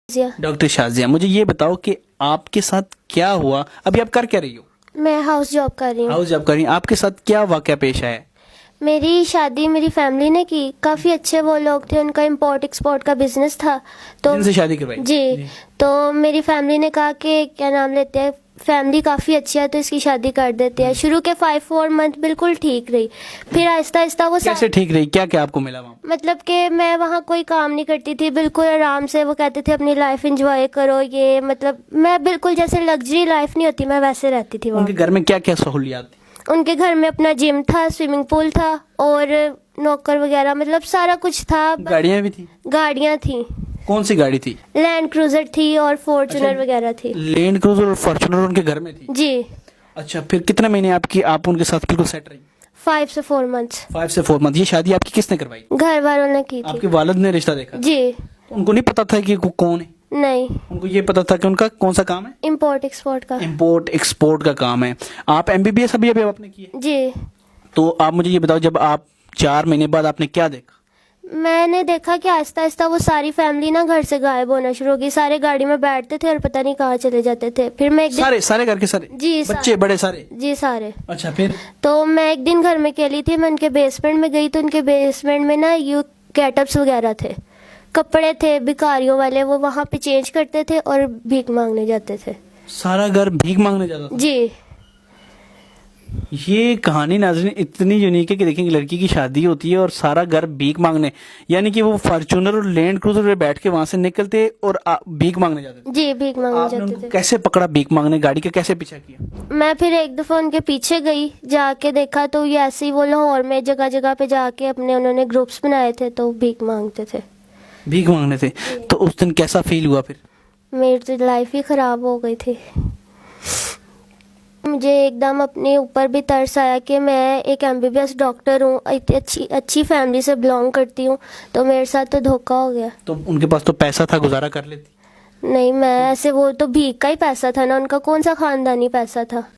Doctor Shazia, مجھے یہ بتاؤ کہ آپ کے ساتھ کیا ہوا؟ ابھی آپ کر کیا رہی ہو؟ میں ہاؤس جاب کر رہی ہوں. ہاؤس جاب کر رہی ہیں. آپ کے ساتھ کیا واقعہ پیش آیا ہے؟ میری شادی میری فیملی نے کی. کافی اچھے وہ لوگ تھے، ان کا امپورٹ ایکسپورٹ کا بزنس تھا. تو جن سے شادی کروائی؟ جی. تو میری فیملی نے کہا کہ کیا نام لیتے ہیں، فیملی کافی اچھی ہے تو اس کی شادی کر دیتے ہیں. شروع کے 5-4 منتھ بالکل ٹھیک رہی، پھر آہستہ آہستہ وہ کیسے ٹھیک رہی؟ کیا کیا آپ کو ملا وہاں؟ مطلب کہ میں وہاں کوئی کام نہیں کرتی تھی، بالکل آرام سے. وہ کہتے تھے اپنی لائف انجوائے کرو. یہ مطلب میں بالکل جیسے لگژری لائف نہیں ہوتی، میں ویسے رہتی تھی ان وہاں. کے گھر میں کیا کیا سہولیات تھی؟ ان کے گھر میں اپنا جم تھا، سوئمنگ پول تھا اور نوکر وغیرہ، مطلب سارا کچھ تھا. گاڑیاں بھی تھیں؟ گاڑیاں تھیں. کون سی گاڑی تھی؟ لینڈ کروزر تھی اور فارچونر وغیرہ تھی. لینڈ کروزر اور فارچونر ان کے گھر میں تھی؟ جی. اچھا، پھر کتنے مہینے آپ ان کے ساتھ بالکل سیٹ رہی؟ 5 سے 4 منتھس. 5 سے 4 منتھ. یہ شادی آپ کی کس نے کروائی؟ گھر والوں نے کی آپ تھی. کے والد نے رشتہ دیکھا؟ جی. ان کو نہیں پتا تھا کہ وہ کون ہے؟ نہیں. ان کو یہ پتا تھا کہ ان کا کون سا کام ہے؟ امپورٹ ایکسپورٹ کا. امپورٹ ایکسپورٹ کا کام ہے. آپ MBBS ابھی آپ نے کی ہے؟ جی. تو آپ مجھے یہ بتاؤ، جب آپ 4 مہینے بعد آپ نے کیا دیکھا؟ میں نے دیکھا کہ آہستہ آہستہ وہ ساری فیملی نا گھر سے غائب ہونا شروع ہو گئی. سارے گاڑی میں بیٹھتے تھے اور پتہ نہیں کہاں چلے جاتے تھے. پھر میں ایک دن سارے گھر کے سارے؟ جی. بچے بڑے سارے؟ جی سارے. اچھا، پھر؟ تو میں ایک دن گھر میں اکیلی تھی. میں ان کے بیسمنٹ میں گئی تو ان کے بیسمنٹ میں نا یوتھ گیٹ اپس وغیرہ تھے، کپڑے تھے بھکاریوں والے. وہ وہاں پہ چینج کرتے تھے اور بھیک مانگنے جاتے تھے. سارا گھر بھیک مانگنے جاتا تھا؟ جی. یہ کہانی ناظرین اتنی یونیک ہے کہ دیکھیں، لڑکی کی شادی ہوتی ہے اور سارا گھر بھیک مانگنے، یعنی کہ وہ فارچونر اور لینڈ کروزر پہ بیٹھ کے وہاں سے نکلتے اور بھیک مانگنے جاتے تھے. جی بھیک مانگنے آپ نے ان جاتے کو تھے. کیسے پکڑا بھیک مانگنے؟ گاڑی کا کیسے پیچھا کیا؟ میں پھر ایک دفعہ ان کے پیچھے گئی، جا کے دیکھا تو یہ ایسے ہی وہ لاہور میں جگہ جگہ پہ جا کے اپنے انہوں نے گروپس بنائے تھے تو بھیک مانگتے تھے. بھیک مانگنے تھے. تو اس دن کیسا فیل ہوا پھر؟ میری تو لائف ہی خراب ہو گئی تھی. مجھے ایک دم اپنے اوپر بھی ترس آیا کہ میں ایک MBBS ڈاکٹر ہوں، اچھی فیملی سے بلانگ کرتی ہوں، تو میرے ساتھ تو دھوکہ ہو گیا. تو ان کے پاس تو پیسہ تھا، گزارا کر لیتی؟ نہیں، میں ایسے وہ تو بھیک کا ہی پیسہ تھا نا، ان کا کون سا خاندانی پیسہ تھا.